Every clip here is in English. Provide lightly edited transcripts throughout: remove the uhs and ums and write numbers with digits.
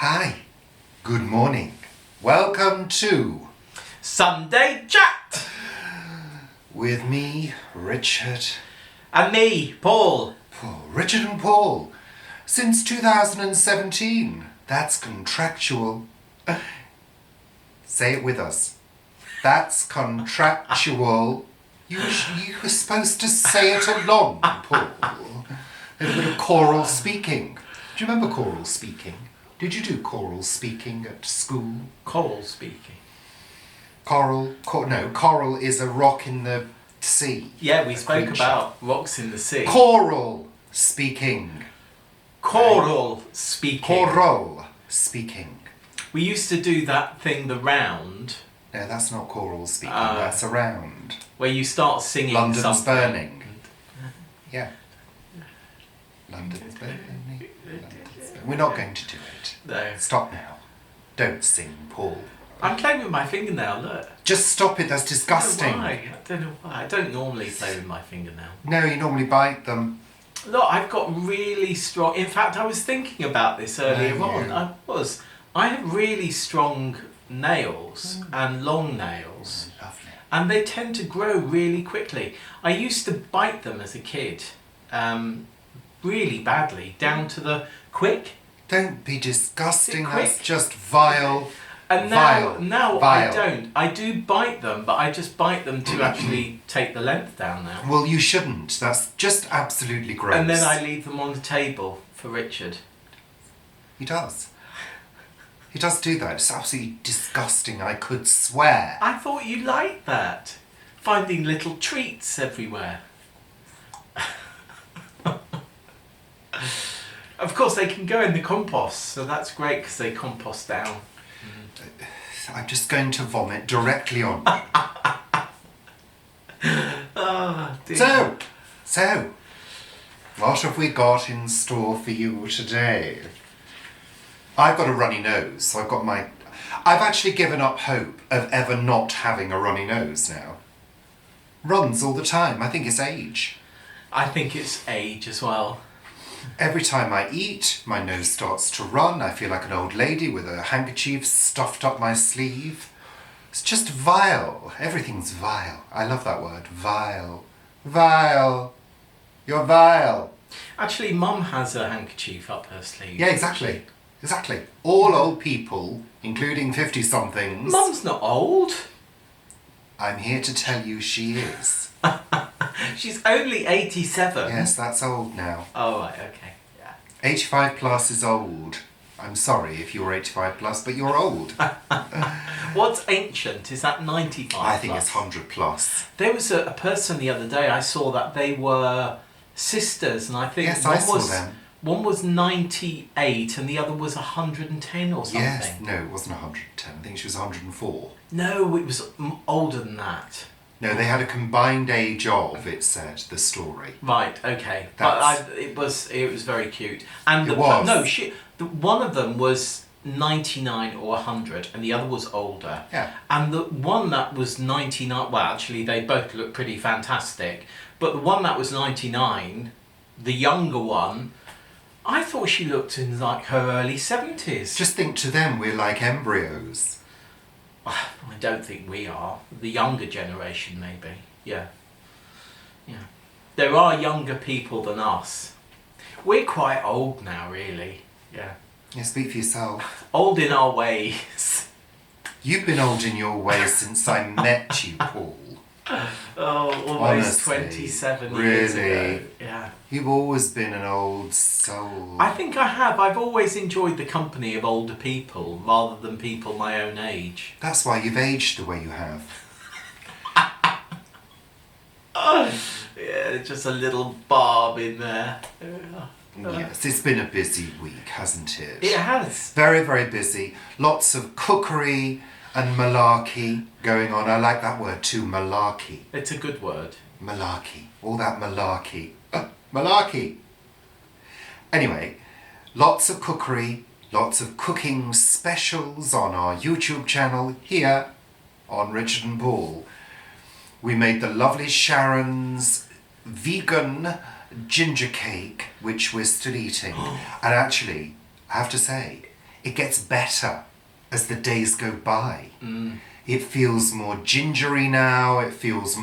Hi, good morning. Welcome to Sunday Chat! with me, Richard. And me, Paul. Richard and Paul. Since 2017. That's contractual. Say it with us. That's contractual. You were supposed to say it along, Paul. A little bit of choral speaking. Do you remember choral speaking? Did you do choral speaking at school? Choral speaking. Coral is a rock in the sea. Yeah, we spoke about rocks in the sea. Choral speaking. Choral speaking. Choral speaking. We used to do that thing, the round. No, that's not choral speaking, that's a round. Where you start singing London's something. burning. Yeah. London's burning. We're not going to do it. No. Stop now. Don't sing, Paul. I'm playing with my fingernail, look. Just stop it, that's disgusting. I don't know why. I don't normally play with my fingernail. No, you normally bite them. Look, I've got really strong... In fact, I was thinking about this earlier on. I have really strong nails and long nails. Oh, lovely. And they tend to grow really quickly. I used to bite them as a kid, really badly, down to the quick. Don't be disgusting, Quick. that's just vile. And now I don't. I do bite them, but I just bite them to actually take the length down now. Well, you shouldn't. That's just absolutely gross. And then I leave them on the table for Richard. He does. He does do that. It's absolutely disgusting, I could swear. I thought you liked that. Finding little treats everywhere. Of course, they can go in the compost, so that's great because they compost down. I'm just going to vomit directly on you. Oh, dear. So, what have we got in store for you today? I've got a runny nose, so I've actually given up hope of ever not having a runny nose now. Runs all the time. I think it's age. I think it's age as well. Every time I eat, my nose starts to run. I feel like an old lady with a handkerchief stuffed up my sleeve. It's just vile. Everything's vile. I love that word. Vile. Vile. You're vile. Actually, Mum has a handkerchief up her sleeve. Yeah, exactly. Exactly. All old people, including 50-somethings. Mum's not old. I'm here to tell you she is. She's only 87. Yes, that's old now. Oh, right, okay. Yeah. 85 plus is old. I'm sorry if you're 85 plus, but you're old. What's ancient? Is that 95 I think plus? it's 100 plus. There was a person the other day, I saw that they were sisters, and I think Yes, I saw them. One was 98 and the other was 110 or something. Yes, no, it wasn't 110. I think she was 104. No, it was older than that. No, they had a combined age of, it said, the story. Right, okay. That's- But it was very cute. And It was. one of them was 99 or 100 and the other was older. Yeah. And the one that was 99, well actually they both look pretty fantastic, but the one that was 99, the younger one, I thought she looked in like her early 70s. Just think, to them we're like embryos. I don't think we are. The younger generation, maybe. Yeah. Yeah. There are younger people than us. We're quite old now, really. Yeah. Yeah, speak for yourself. Old in our ways. You've been old in your ways since I met you, Paul. Oh, almost Honestly, 27 years ago. really? Yeah. You've always been an old soul. I think I have. I've always enjoyed the company of older people rather than people my own age. That's why you've aged the way you have. Yeah, just a little barb in there. Yes, it's been a busy week, hasn't it? It has. Very, very busy. Lots of cookery and malarkey going on. I like that word too, malarkey. It's a good word. Malarkey. All that malarkey. Malarkey! Anyway, lots of cookery, lots of cooking specials on our YouTube channel here on Richard and Paul. We made the lovely Sharon's vegan ginger cake, which we're still eating. And actually, I have to say, it gets better as the days go by. It feels more gingery now. It feels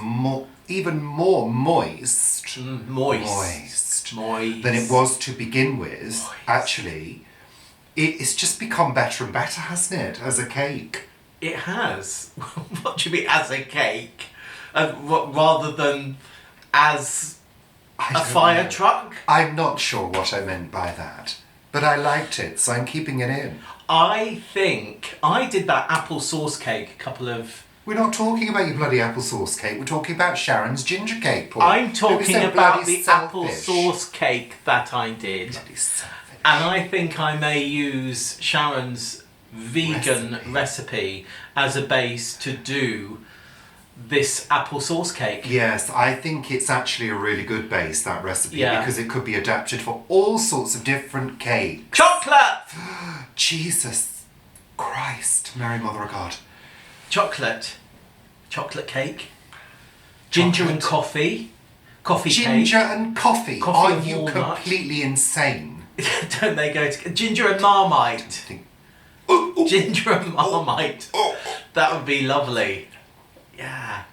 even more moist. Moist than it was to begin with. Actually, it's just become better and better, hasn't it, as a cake? It has. What do you mean, as a cake? Rather than as a fire truck? I'm not sure what I meant by that, but I liked it, so I'm keeping it in. I think I did that apple sauce cake a couple of... We're not talking about your bloody applesauce cake. We're talking about Sharon's ginger cake, Paul. I'm talking Don't be so about bloody the selfish. applesauce cake that I did. Bloody selfish. And I think I may use Sharon's vegan recipe as a base to do this applesauce cake. Yes, I think it's actually a really good base, that recipe, Yeah. because it could be adapted for all sorts of different cakes. Chocolate! Jesus Christ, Mary Mother of God. Chocolate cake. Ginger and coffee. Coffee Ginger cake. and coffee. Coffee Are and you walnut. completely insane? Don't they go to ginger and marmite? Think, Ginger and marmite. That would be lovely. Yeah.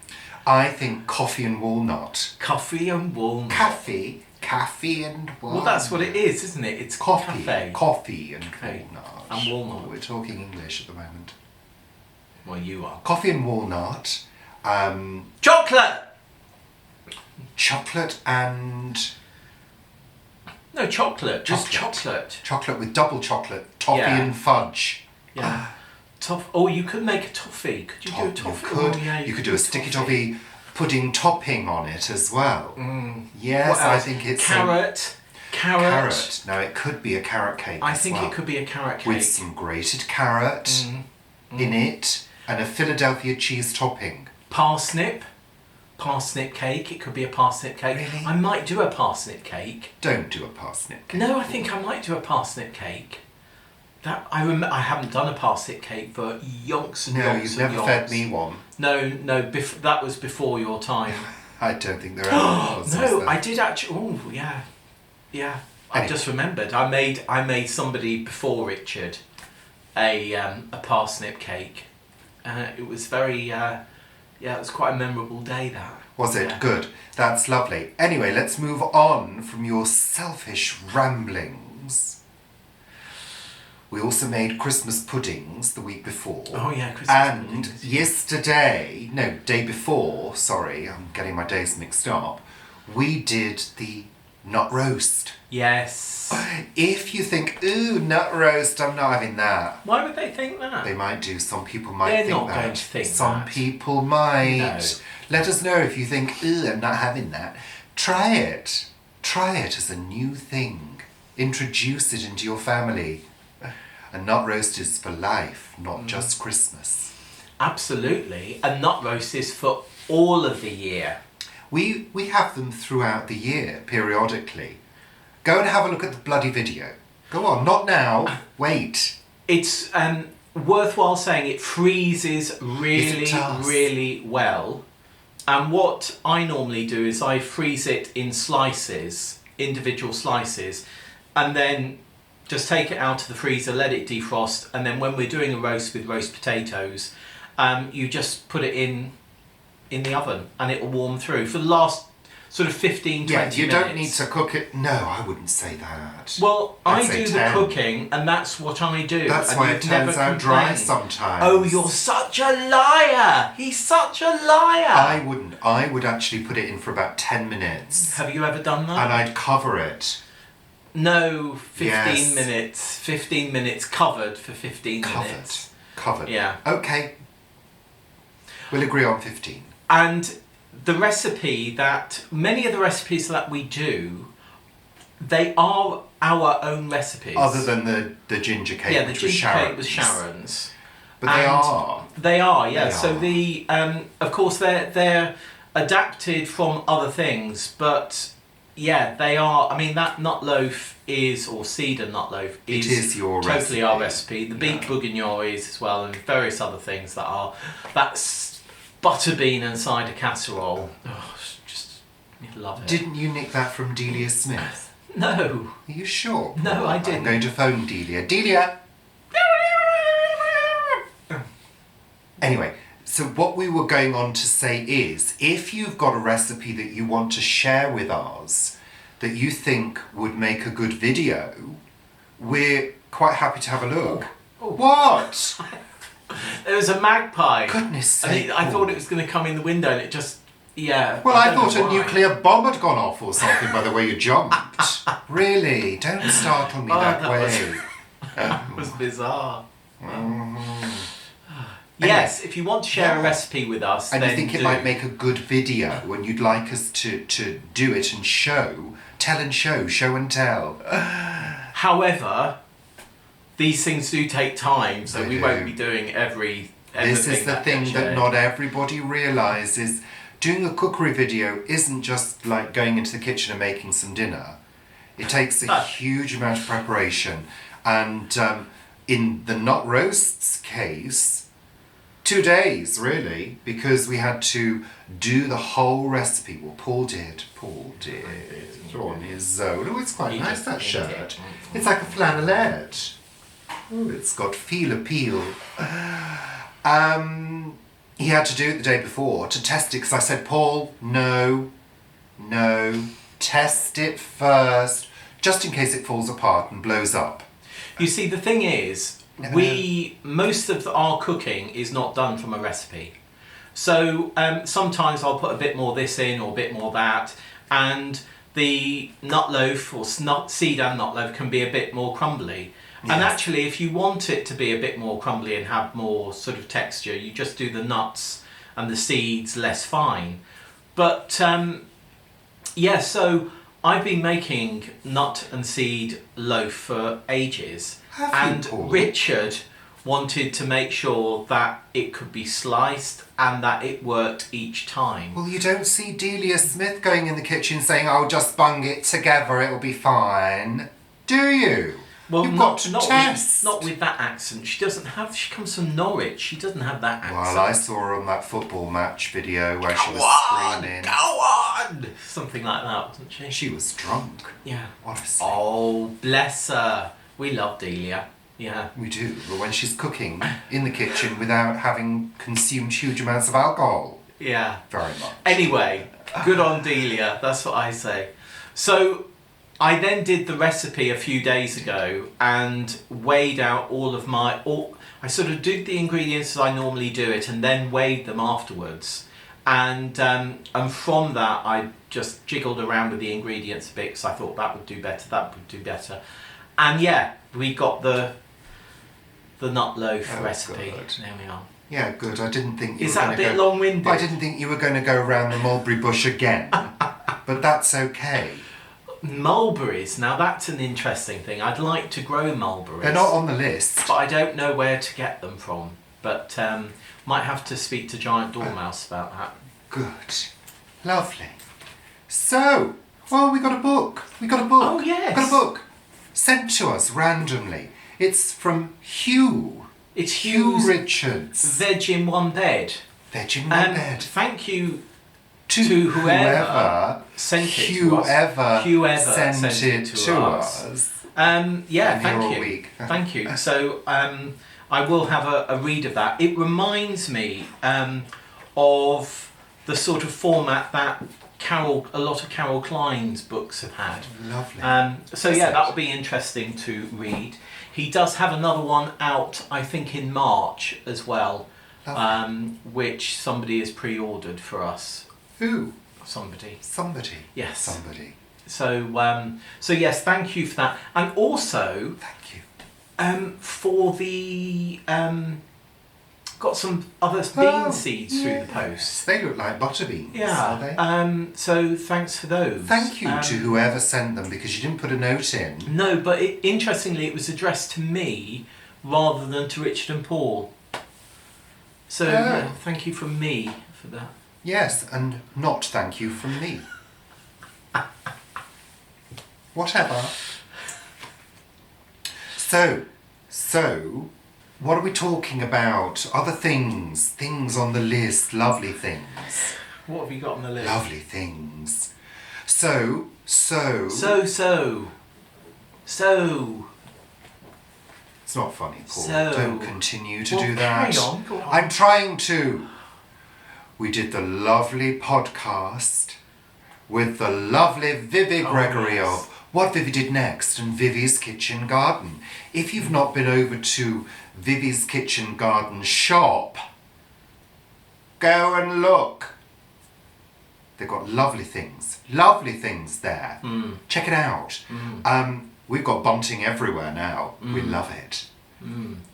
I think coffee and walnut. Coffee and walnut. Coffee and walnut. Well, that's what it is, isn't it? It's Coffee cafe. and Okay. walnut. And walnut. Oh, we're talking English at the moment. Well, you are. Coffee and walnut. Chocolate! Chocolate and... No, chocolate. Just chocolate. Chocolate with double chocolate. Toffee Yeah. and fudge. Yeah. Oh, you could make a toffee. Could you do a toffee? You could. Oh, yeah, you could do a sticky toffee pudding topping on it as well. Yes, What I else? think it's... Carrot. Carrot. Now, it could be a carrot cake I as think well. it could be a carrot cake. With some grated carrot in it and a Philadelphia cheese topping. Parsnip cake. It could be a parsnip cake. Really? I might do a parsnip cake. Don't do a parsnip cake. No, I think I might do a parsnip cake. That I haven't done a parsnip cake for yonks and No, yonks you've and never yonks. fed me one. No, that was before your time. I don't think there ever was. No, was I there? did actually. Oh, yeah. I Anyway. just remembered. I made somebody before Richard a parsnip cake. It was very. It was quite a memorable day. That Was it? Yeah. Good. That's lovely. Anyway, let's move on from your selfish ramblings. We also made Christmas puddings the week before. Oh yeah, Christmas And puddings. day before, sorry, I'm getting my days mixed up, we did the nut roast. Yes. If you think, ooh, nut roast, I'm not having that. Why would they think that? They might do. Some people might They're think not that. going to think Some that. people might. No. Let us know if you think, ooh, I'm not having that. Try it. Try it as a new thing. Introduce it into your family. A nut roast is for life, not just Christmas. Absolutely. A nut roast is for all of the year. We have them throughout the year, periodically. Go and have a look at the bloody video. Go on, not now. Wait. It's worthwhile saying it freezes really, It does. really well. And what I normally do is I freeze it in slices, individual slices, and then just take it out of the freezer, let it defrost, and then when we're doing a roast with roast potatoes, you just put it in the oven and it will warm through for the last sort of 15, 20 minutes. You don't need to cook it. No, I wouldn't say that. Well, I'd I say do 10. the cooking, and that's what I do. That's and why you've it turns never out dry complained. sometimes. Oh, you're such a liar! He's such a liar! I wouldn't. I would actually put it in for about 10 minutes. Have you ever done that? And I'd cover it. No, 15 Yes. minutes. 15 minutes covered for 15 minutes. Covered. Yeah. Okay. We'll agree on 15. And the recipe many of the recipes that we do, they are our own recipes. Other than the ginger cake, yeah, the which was ginger Sharon's. cake was Sharon's. But they And are. They are, yeah. They So are. the of course they're adapted from other things, but yeah, they are. I mean, that nut loaf or cedar nut loaf It is your totally recipe. our recipe. The beet bourguignon is as well, and various other things that are. That's butterbean and cider casserole. Oh, it's just you love it. Didn't you nick that from Delia Smith? No. Are you sure? No, I I'm didn't. going to phone Delia. Delia! Anyway, so what we were going on to say is, if you've got a recipe that you want to share with us that you think would make a good video, we're quite happy to have a look. Oh. What? There was a magpie. Goodness sake. I thought it was going to come in the window and it just, yeah. Well, I don't thought know a why. nuclear bomb had gone off or something by the way you jumped. Really? Don't startle me that way. That was bizarre. Mm. Yes, if you want to share a recipe with us, And then you think it do. might make a good video and you'd like us to do it and tell and show and tell. However, these things do take time, so They we do. won't be doing everything. This is the thing gets that shared. not everybody realises. Doing a cookery video isn't just like going into the kitchen and making some dinner. It takes a huge amount of preparation. And in the nut roasts case, 2 days really, because we had to do the whole recipe. Well, Paul did on his own. Oh, it's quite He nice, just that did shirt. it. It's like a flannelette. Oh, it's got feel appeal. He had to do it the day before to test it because I said, Paul, no, test it first, just in case it falls apart and blows up. You see, the thing is, most of our cooking is not done from a recipe. So sometimes I'll put a bit more this in or a bit more that, and the nut loaf or seed and nut loaf can be a bit more crumbly. Yes. And actually, if you want it to be a bit more crumbly and have more sort of texture, you just do the nuts and the seeds less fine. But yeah, so I've been making nut and seed loaf for ages. Have you, And Paul? Richard wanted to make sure that it could be sliced and that it worked each time. Well, you don't see Delia Smith going in the kitchen saying, "I'll just bung it together, it'll be fine," do you? Well, You've got to test. not with that accent. She comes from Norwich. She doesn't have that accent. Well, I saw her on that football match video where she was screaming. Go on! Something like that, wasn't she? She was drunk, Yeah. honestly. Oh, bless her. We love Delia. Yeah. We do, but when she's cooking in the kitchen without having consumed huge amounts of alcohol, Yeah. very much. Anyway, good on Delia. That's what I say. So I then did the recipe a few days ago and weighed out I sort of did the ingredients as I normally do it and then weighed them afterwards. And from that I just jiggled around with the ingredients a bit because I thought that would do better. And yeah, we got the nut loaf recipe. good. There we are. Yeah, good. I didn't think you Is were that going a to bit go... long-winded? I didn't think you were going to go around the mulberry bush again, but that's okay. Mulberries, now that's an interesting thing. I'd like to grow mulberries. They're not on the list. But I don't know where to get them from. But might have to speak to Giant Dormouse about that. Good. Lovely. So, well, we got a book. Oh, yes. We got a book sent to us randomly. It's from Hugh. It's Hugh Hugh's Richards. Veg in One Bed. Veg in One Bed. Thank you To whoever sent it to us. Whoever sent it to us. Yeah, And here all thank you. week. Thank you. So I will have a read of that. It reminds me of the sort of format that a lot of Carol Klein's books have had. Lovely. So yeah, that will be interesting to read. He does have another one out, I think, in March as well, which somebody has pre-ordered for us. Who? Somebody. Yes. Yes. Somebody. So yes, thank you for that, and also Thank you. for the got some other bean seeds through the post. They look like butter beans, Yeah. are they? So thanks for those. Thank you to whoever sent them because you didn't put a note in. No, but interestingly, it was addressed to me rather than to Richard and Paul. So yeah, thank you from me for that. Yes, and not thank you from me. Whatever. So, what are we talking about? Other things on the list, lovely things. What have you got on the list? Lovely things. So. It's not funny, Paul. So, Don't continue to well, do that. carry on, go on. I'm trying to. We did the lovely podcast with the lovely Vivi Gregory yes. of What Vivi Did Next and Vivi's Kitchen Garden. If you've not been over to Vivi's Kitchen Garden shop, go and look. They've got lovely things there. Check it out. We've got bunting everywhere now. We love it.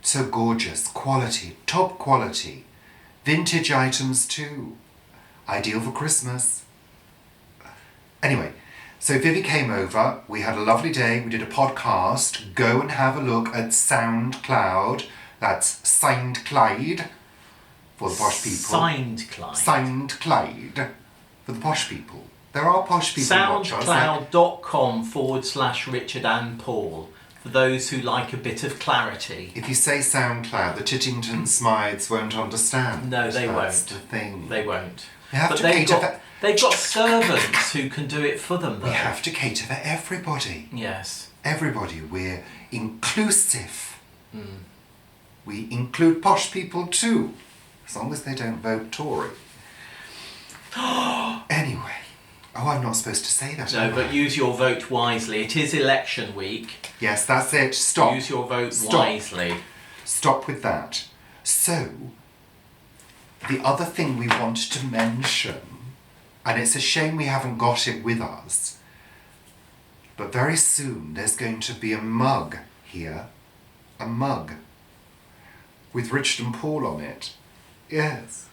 So gorgeous, quality, top quality. Vintage items too. Ideal for Christmas. Anyway, so Vivi came over. We had a lovely day. We did a podcast. Go and have a look at SoundCloud. That's SoundCloud for the posh people. SoundCloud for the posh people. There are posh people watch us. Soundcloud.com/Richard and Paul. For those who like a bit of clarity. If you say SoundCloud, the Tittington Smythes won't understand. No, they That's won't. the thing. They won't. We have But to they've cater got, they've got servants who can do it for them, though. We have to cater for everybody. Yes. Everybody. We're inclusive. We include posh people too, as long as they don't vote Tory. Anyway. Oh, I'm not supposed to say that. No, but use your vote wisely. It is election week. Yes, that's it. Stop. Use your vote Stop. wisely. Stop with that. So, the other thing we wanted to mention, and it's a shame we haven't got it with us, but very soon there's going to be a mug here. A mug. With Richard and Paul on it. Yes.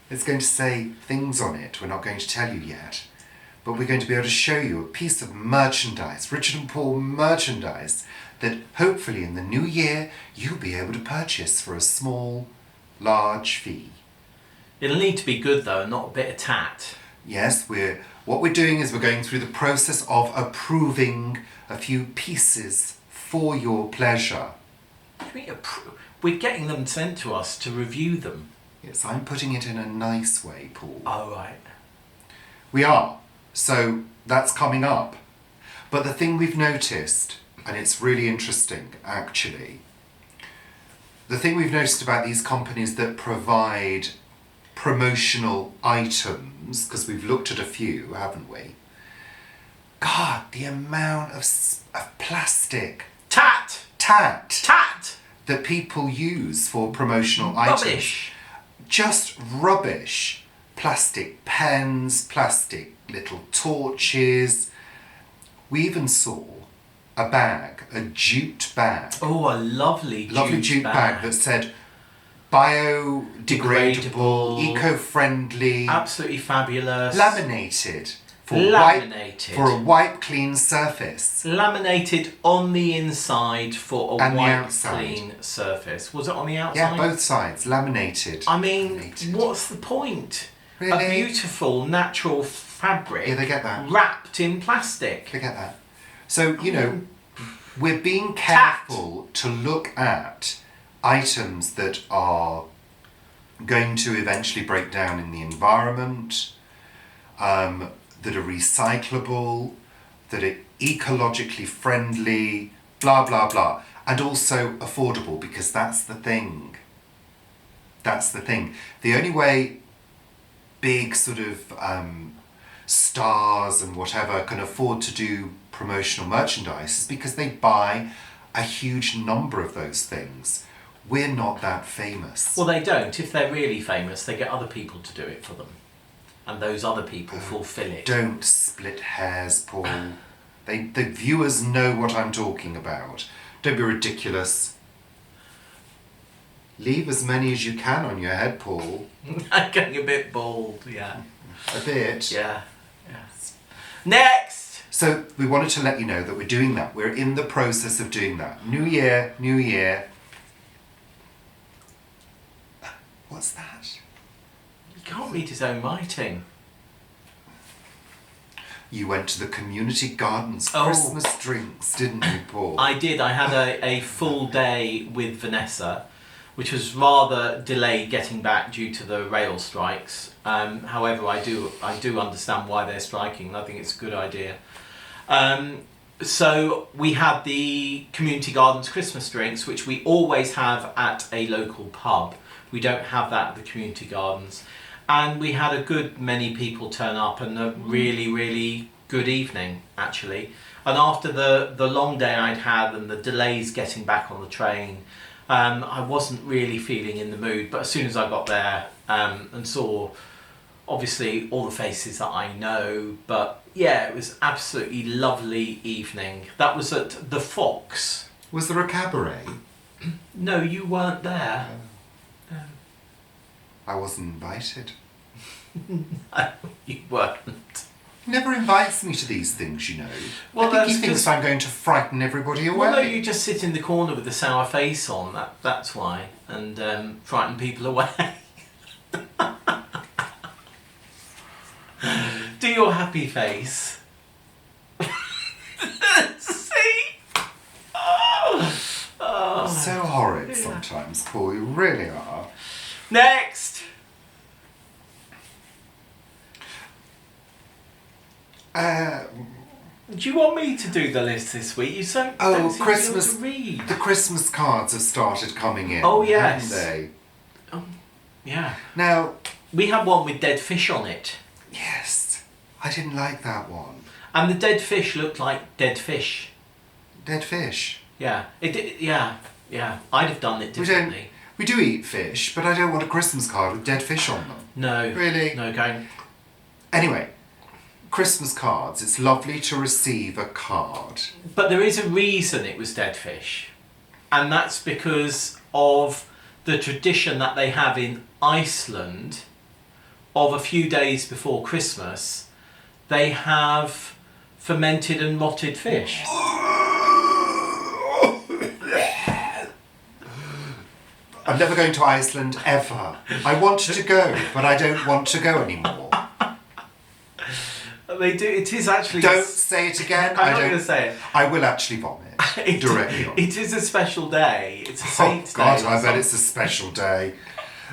It's going to say things on it. We're not going to tell you yet. But we're going to be able to show you a piece of merchandise, Richard and Paul merchandise, that hopefully in the new year you'll be able to purchase for a small, large fee. It'll need to be good, though, and not a bit of tat. Yes, what we're doing is we're going through the process of approving a few pieces for your pleasure. What do you mean we're getting them sent to us to review them. Yes, I'm putting it in a nice way, Paul. Oh, right. We are. So that's coming up. But the thing we've noticed, and it's really interesting actually, the thing we've noticed about these companies that provide promotional items, because we've looked at a few, haven't we? God, the amount of plastic. Tat! That people use for promotional items. Rubbish! Just rubbish. Plastic pens, plastic little torches. We even saw a bag, a jute bag. Oh, a lovely jute bag that said biodegradable, eco-friendly, absolutely fabulous, laminated for a wipe clean surface. Laminated on the inside for a And the wipe outside. clean surface. Was it on the outside? Yeah, both sides, laminated. I mean, Laminated. what's the point? Really? A beautiful natural fabric Yeah, they get that. wrapped in plastic. They get that. So, we're being careful to look at items that are going to eventually break down in the environment, that are recyclable, that are ecologically friendly, blah, blah, blah. And also affordable, because that's the thing. That's the thing. The only way big sort of stars and whatever can afford to do promotional merchandise is because they buy a huge number of those things. We're not that famous. Well, they don't. If they're really famous, they get other people to do it for them. And those other people fulfill it. Don't split hairs, Paul. The viewers know what I'm talking about. Don't be ridiculous. Leave as many as you can on your head, Paul. I'm getting a bit bald, yeah. A bit. Yeah. Next! So we wanted to let you know that we're doing that. We're in the process of doing that. New year, new year. What's that? He can't read his own writing. You went to the community gardens Oh. Christmas drinks, didn't you, Paul? I did. I had a full day with Vanessa, which was rather delayed getting back due to the rail strikes. However, I do understand why they're striking, and I think it's a good idea. So we had the Community Gardens Christmas drinks, which we always have at a local pub. We don't have that at the Community Gardens. And we had a good many people turn up and a really, really good evening, actually. And after the long day I'd had and the delays getting back on the train, I wasn't really feeling in the mood. But as soon as I got there and saw, obviously, all the faces that I know, but yeah, it was absolutely lovely evening. That was at the Fox. Was there a cabaret? No, you weren't there. I wasn't invited. No, you weren't. He never invites me to these things, you know. Well, I think he that's thinks 'cause- I'm going to frighten everybody away. Well, no, you just sit in the corner with a sour face on. That's why, and frighten people away. Do your happy face. See? Oh. So horrid sometimes, Paul. You really are. Next. Do you want me to do the list this week? You don't seem Christmas. to be able to read. The Christmas cards have started coming in. Oh, yes. Haven't they? Yeah. Now, We had one with dead fish on it. yes, I didn't like that one. And the dead fish looked like dead fish. Dead fish. Yeah. It did. Yeah. Yeah. I'd have done it We differently. We do eat fish, but I don't want a Christmas card with dead fish on them. No. Really? No, going. Anyway, Christmas cards. It's lovely to receive a card. But there is a reason it was dead fish. And that's because of the tradition that they have in Iceland of a few days before Christmas, they have fermented and rotted fish. I'm never going to Iceland ever. I want to go, but I don't want to go anymore. They do. It is actually. Don't say it again. I'm I not don't. going to say it. I will actually vomit directly on. It is a special day. It's a Oh saint's God, day. I bet it's a special day.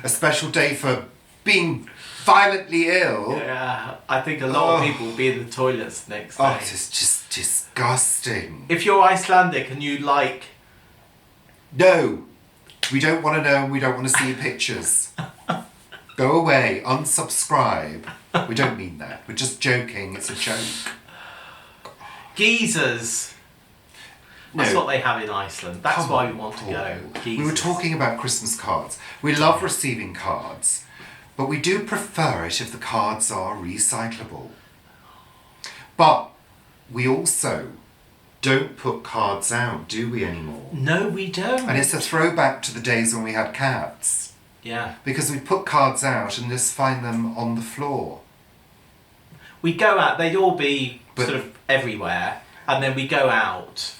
A special day for being violently ill. Yeah, I think a lot of Oh. people will be in the toilets next day. Oh, it is just disgusting. If you're Icelandic and you like, No, we don't want to know and we don't want to see your pictures. Go away, unsubscribe. We don't mean that. We're just joking. It's a joke. geezers. That's No. what they have in Iceland. That's Come why on, we want to Paul. go. We were Geezers. talking about Christmas cards. We love receiving cards, but we do prefer it if the cards are recyclable. But we also don't put cards out, do we, anymore? No, we don't. And it's a throwback to the days when we had cats. Yeah. Because we put cards out and just find them on the floor. We go out, they'd all be But- sort of everywhere, and then we go out,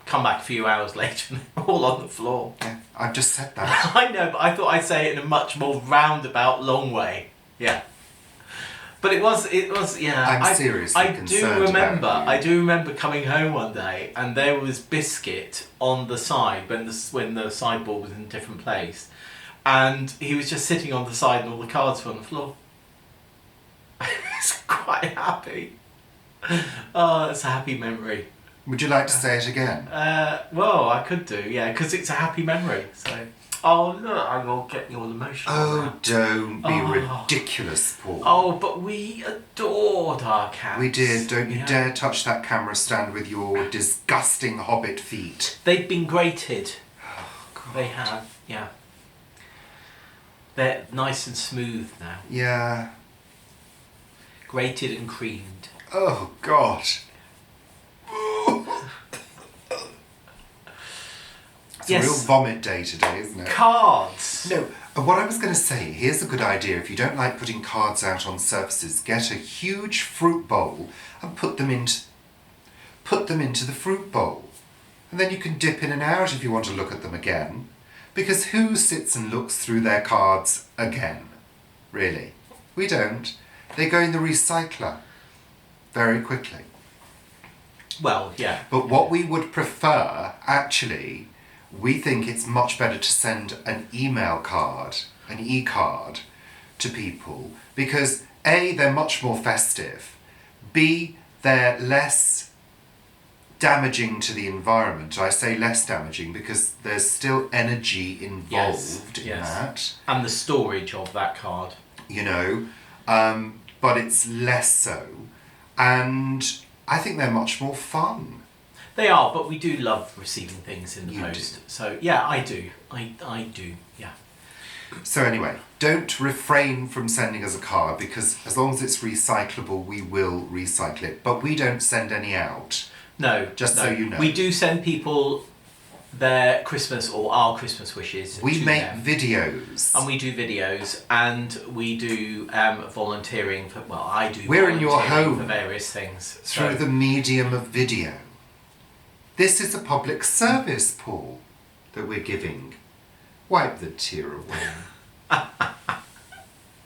come back a few hours later, and they're all on the floor. Yeah, I've just said that. I know, but I thought I'd say it in a much more roundabout, long way. Yeah. But it was, yeah. I'm seriously concerned about you. I do remember coming home one day, and there was biscuit on the side when the sideboard was in a different place, and he was just sitting on the side, and all the cards were on the floor. I was quite happy. Oh, it's a happy memory. Would you like to say it again? Well, I could do, yeah, because it's a happy memory. So, oh look, I'm all getting all emotional. Oh, now. don't be Oh. ridiculous, Paul. Oh, but we adored our cats. We did. Don't you Yeah. dare touch that camera stand with your disgusting hobbit feet. They've been grated. Oh, God. They have, yeah. They're nice and smooth now. Yeah. Grated and creamed. Oh, God. It's Yes. a real vomit day today, isn't it? Cards. No, what I was going to say, here's a good idea. If you don't like putting cards out on surfaces, get a huge fruit bowl and put them into the fruit bowl. And then you can dip in and out if you want to look at them again. Because who sits and looks through their cards again? Really? We don't. They go in the recycler very quickly. Well, yeah. But what we would prefer, actually, we think it's much better to send an email card, an e-card, to people because A, they're much more festive, B, they're less damaging to the environment. I say less damaging because there's still energy involved in that. And the storage of that card. You know, but it's less so. And I think they're much more fun. They are, but we do love receiving things in the You post. do. So, yeah, I do. I do, yeah. So anyway, don't refrain from sending us a card because as long as it's recyclable, we will recycle it. But we don't send any out. No. Just so you know. We do send people their Christmas or our Christmas wishes. We to make them. videos. And we do videos, and we do volunteering for. Well, I do. We're in your volunteering home for various things through the medium of video. This is a public service, Paul, that we're giving. Wipe the tear away.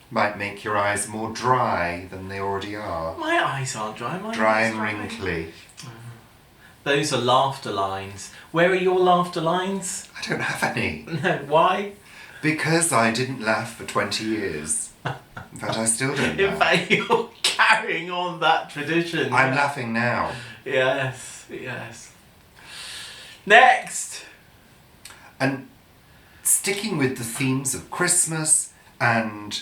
Might make your eyes more dry than they already are. My eyes aren't dry. My Dry eyes and are wrinkly. Those are laughter lines. Where are your laughter lines? I don't have any. No, why? Because I didn't laugh for 20 years. In fact, I still don't In laugh. fact, you're carrying on that tradition. I'm laughing now. Yes, yes. Next! And sticking with the themes of Christmas and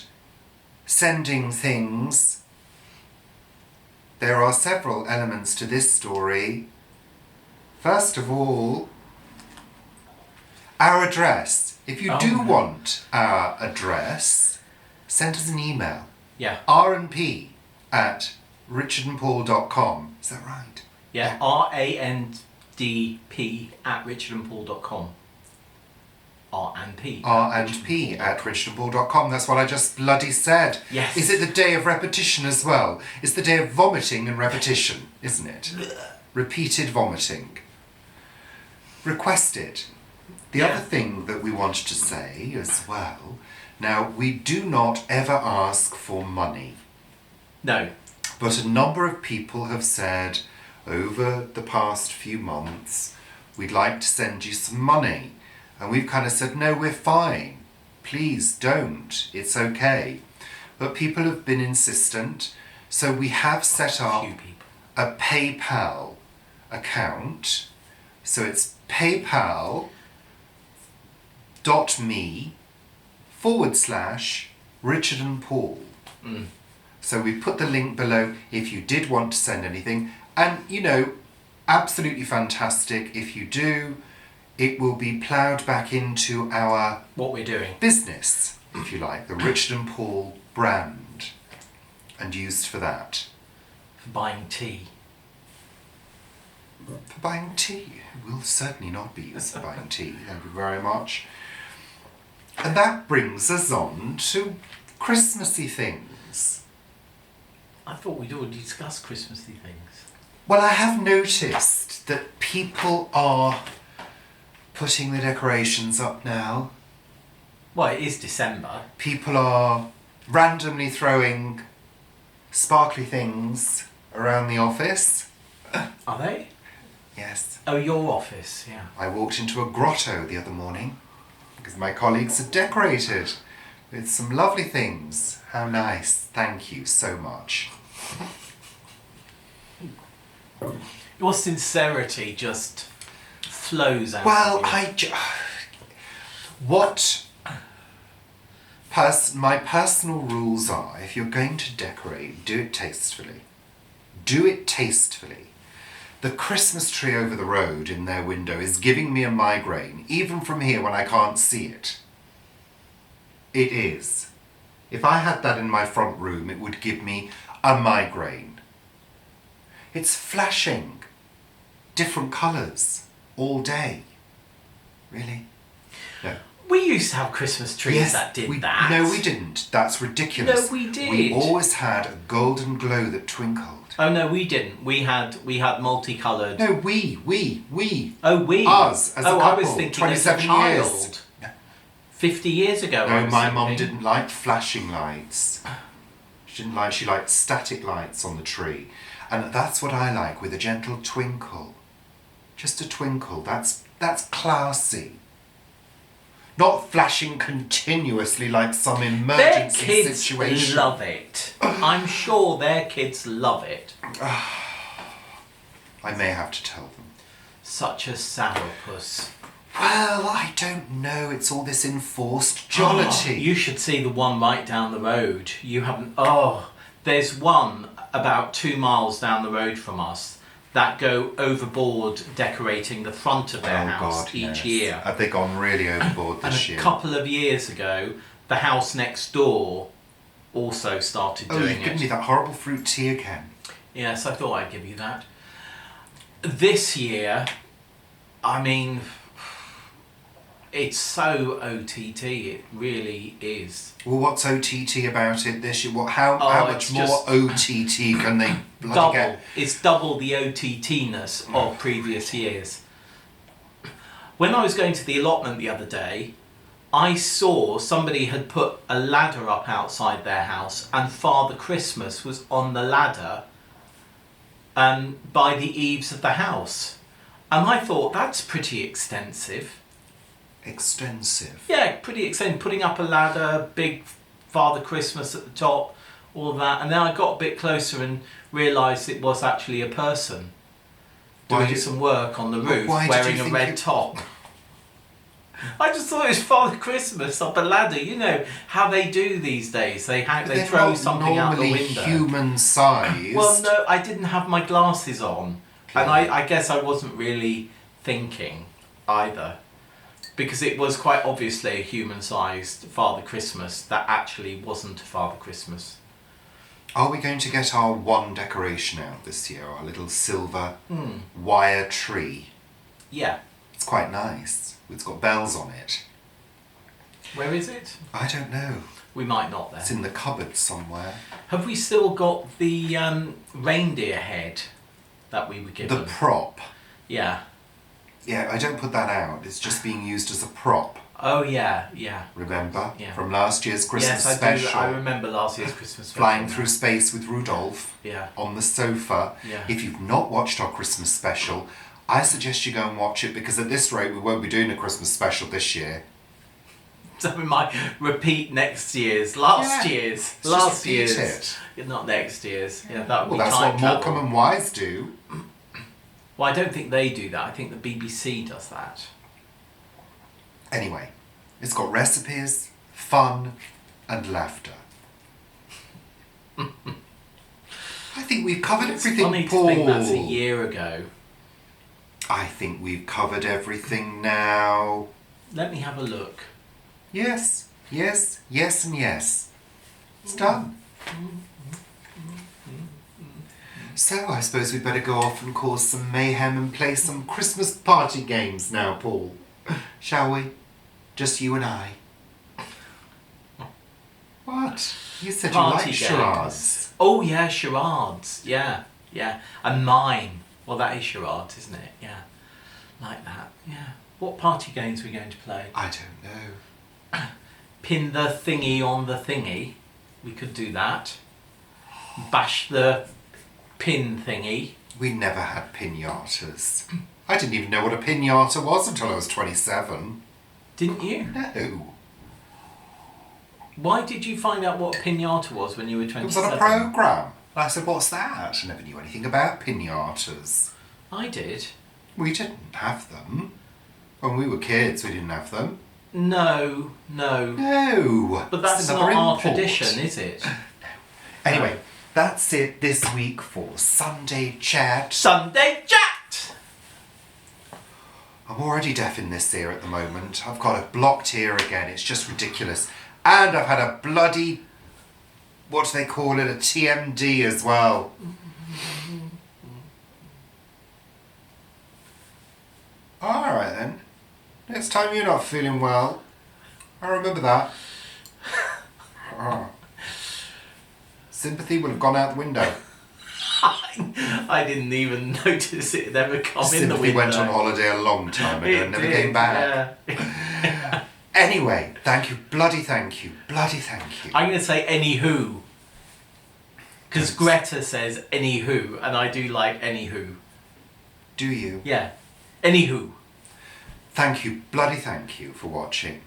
sending things, there are several elements to this story. First of all, our address. If you do want our address, send us an email. Yeah. rnp at richardandpaul.com. Is that right? Yeah, RANDP at richardandpaul.com. R&P. rnp at richardandpaul.com. That's what I just bloody said. Yes. Is it the day of repetition as well? It's the day of vomiting and repetition, isn't it? Repeated vomiting. Requested. The other thing that we wanted to say as well, now we do not ever ask for money. No. But a number of people have said over the past few months, we'd like to send you some money. And we've kind of said, no, we're fine. Please don't. It's okay. But people have been insistent. So we have set up a PayPal account. So it's paypal.me/Richard and Paul. So we put the link below if you did want to send anything. And, you know, absolutely fantastic if you do. It will be ploughed back into our... What we're doing. Business, if you like, the Richard and Paul brand. And used for that. For buying tea. For buying tea. It will certainly not be used for buying tea. Thank you very much. And that brings us on to Christmassy things. I thought we'd already discussed Christmassy things. Well, I have noticed that people are putting the decorations up now. Well, it is December. People are randomly throwing sparkly things around the office. Are they? Yes. Oh, your office, yeah. I walked into a grotto the other morning because my colleagues had decorated with some lovely things. How nice. Thank you so much. Your sincerity just flows out. Well, of you. my personal rules are, if you're going to decorate, do it tastefully. Do it tastefully. The Christmas tree over the road in their window is giving me a migraine, even from here when I can't see it. It is. If I had that in my front room, it would give me a migraine. It's flashing. Different colours. All day. Really? No. We used to have Christmas trees that did that. No, we didn't. That's ridiculous. No, we did. We always had a golden glow that twinkled. Oh no, we didn't. We had multicoloured. No, we. Oh, we. Us, as a couple. I was thinking 27 as a child. years. 50 years ago. I No, was my mum thinking. didn't like flashing lights. She liked static lights on the tree. And that's what I like, with a gentle twinkle. Just a twinkle. That's classy. Not flashing continuously like some Their emergency kids situation. love it. I'm sure their kids love it. I I may have to tell them. Such a sourpuss. Well, I don't know. It's all this enforced jollity. You should see the one right down the road. You haven't... Oh, there's one about 2 miles down the road from us that go overboard decorating the front of their house each year. Have they gone really overboard this year? And a couple of years ago, the house next door also started doing it. Oh, you've given me that horrible fruit tea again. Yes, I thought I'd give you that. This year, I mean... It's so OTT, it really is. Well, what's OTT about it this year? How much more OTT can they bloody get? It's double the OTT-ness of previous years. When I was going to the allotment the other day, I saw somebody had put a ladder up outside their house and Father Christmas was on the ladder by the eaves of the house. And I thought, that's pretty extensive. Extensive? Yeah, pretty extensive. Putting up a ladder, big Father Christmas at the top, all that. And then I got a bit closer and realised it was actually a person doing some work on the roof wearing a red top. I just thought it was Father Christmas up a ladder. You know how they do these days. They throw something out the window. Human size. Well, no, I didn't have my glasses on. And I guess I wasn't really thinking either. Because it was quite obviously a human-sized Father Christmas that actually wasn't a Father Christmas. Are we going to get our one decoration out this year? Our little silver wire tree? Yeah. It's quite nice. It's got bells on it. Where is it? I don't know. We might not then. It's in the cupboard somewhere. Have we still got the reindeer head that we were given? The prop. Yeah. Yeah, I don't put that out. It's just being used as a prop. Oh, yeah, yeah. Remember? Yeah. From last year's Christmas special. special. I remember last year's Christmas special. Flying through space with Rudolph. Yeah. On the sofa. Yeah. If you've not watched our Christmas special, I suggest you go and watch it because at this rate we won't be doing a Christmas special this year. So we might repeat next year's, last year's. Not next year's. Yeah, that would be that's time what travel. Morecambe and Wise do. Well, I don't think they do that. I think the BBC does that. Anyway, it's got recipes, fun, and laughter. I think we've covered everything, funny Paul. to think that's a year ago. I think we've covered everything now. Let me have a look. Yes, yes, yes, and yes. It's done. So I suppose we'd better go off and cause some mayhem and play some Christmas party games now, Paul. Shall we? Just you and I. What? You said Party you like games. charades. Oh yeah, charades. Yeah, yeah. And mime. Well, that is charades, isn't it? Yeah. Like that. Yeah. What party games are we going to play? I don't know. Pin the thingy on the thingy. We could do that. Bash the pin thingy. We never had pinatas. I didn't even know what a pinata was until I was 27. Didn't you? No. Why did you find out what a pinata was when you were 27? It was on a programme. And I said, what's that? I never knew anything about pinatas. I did. We didn't have them. When we were kids, we didn't have them. No. No. But that's not our tradition, is it? Anyway, that's it this week for Sunday Chat. Sunday Chat! I'm already deaf in this ear at the moment. I've got a blocked ear again. It's just ridiculous. And I've had a bloody, what do they call it, a TMD as well. Alright then. Next time you're not feeling well. I remember that. Oh. Sympathy would have gone out the window. I didn't even notice it had ever come in the Sympathy window. went on holiday a long time ago and never came back. Yeah. Anyway, thank you, bloody thank you, bloody thank you. I'm going to say anywho. Because Greta says anywho, and I do like anywho. Do you? Yeah. Anywho. Thank you, bloody thank you for watching.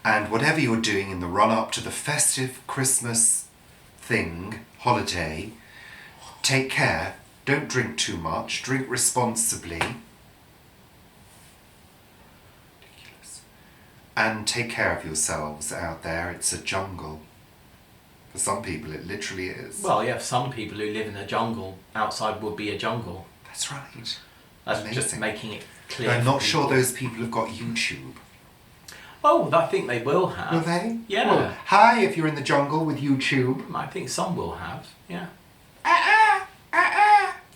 And whatever you're doing in the run-up to the festive Christmas holiday, take care, Don't drink too much. Drink responsibly. Ridiculous. And take care of yourselves out there. It's a jungle. For some people, it literally is. Well, yeah, for some people who live in a jungle, outside would be a jungle. That's right. That's Amazing. just making it clear. I'm for not sure people. those people have got YouTube. Oh, I think they will have. Will they? Yeah. Well, hi, if you're in the jungle with YouTube. I think some will have. Yeah.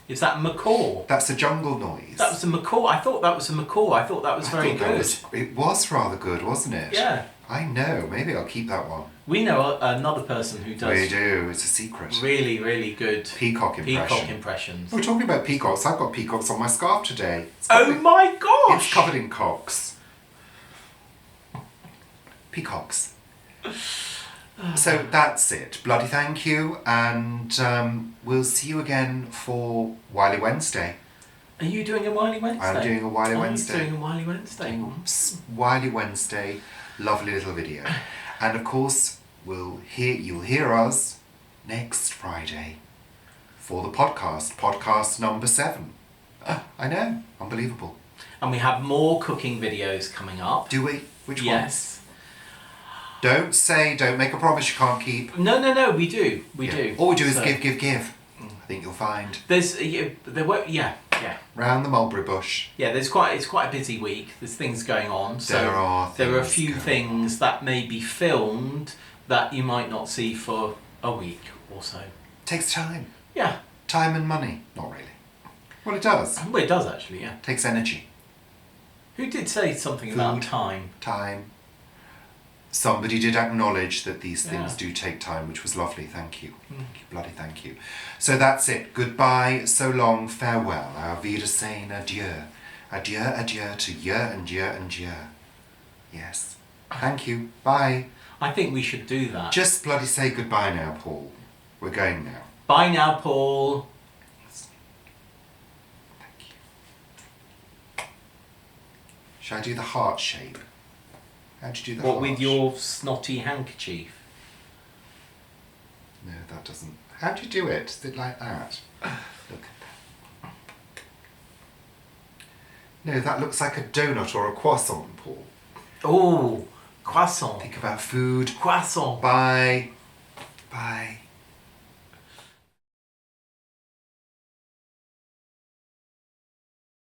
Is that a macaw? That's a jungle noise. That was a macaw. I thought that was a macaw. I thought that was very I thought good. it was rather good, wasn't it? Yeah. I know. Maybe I'll keep that one. We know another person who does We do. It's a secret. really, really good Peacock impression. peacock impressions. We're talking about peacocks. I've got peacocks on my scarf today. It's Oh covered- my gosh! It's covered in cocks. Peacocks. So that's it. Bloody thank you, and we'll see you again for Wiley Wednesday. Are you doing a Wiley Wednesday? I'm doing a Wiley Wednesday. Are you doing a Wiley Wednesday? Wiley Wednesday, lovely little video, and of course you'll hear us next Friday for the podcast number 7. I know, unbelievable. And we have more cooking videos coming up. Do we? Which ones? Yes. Don't make a promise you can't keep. No, we do. We Yeah. do. All we do is So, give. I think you'll find. Yeah. Round the mulberry bush. Yeah, it's quite a busy week. There's things going on. So There are a things few going things that may be filmed that you might not see for a week or so. Takes time. Yeah. Time and money. Not really. Well, it does. Well, it does actually, yeah. Takes energy. Who did say something about Food. time? Time. Somebody did acknowledge that these things Yeah. do take time, which was lovely. Thank you. Bloody thank you. So that's it. Goodbye, so long, farewell. Auf Wiedersehen, adieu. Adieu, adieu to year and year and year. Yes. Thank you. Bye. I think we should do that. Just bloody say goodbye now, Paul. We're going now. Bye now, Paul. Thank you. Shall I do the heart shape? How'd you do the What heart with your snotty handkerchief? No, that doesn't. How'd you do it? Is it like that? Look. No, that looks like a donut or a croissant, Paul. Oh, croissant. Think about food. Croissant. Bye. Bye.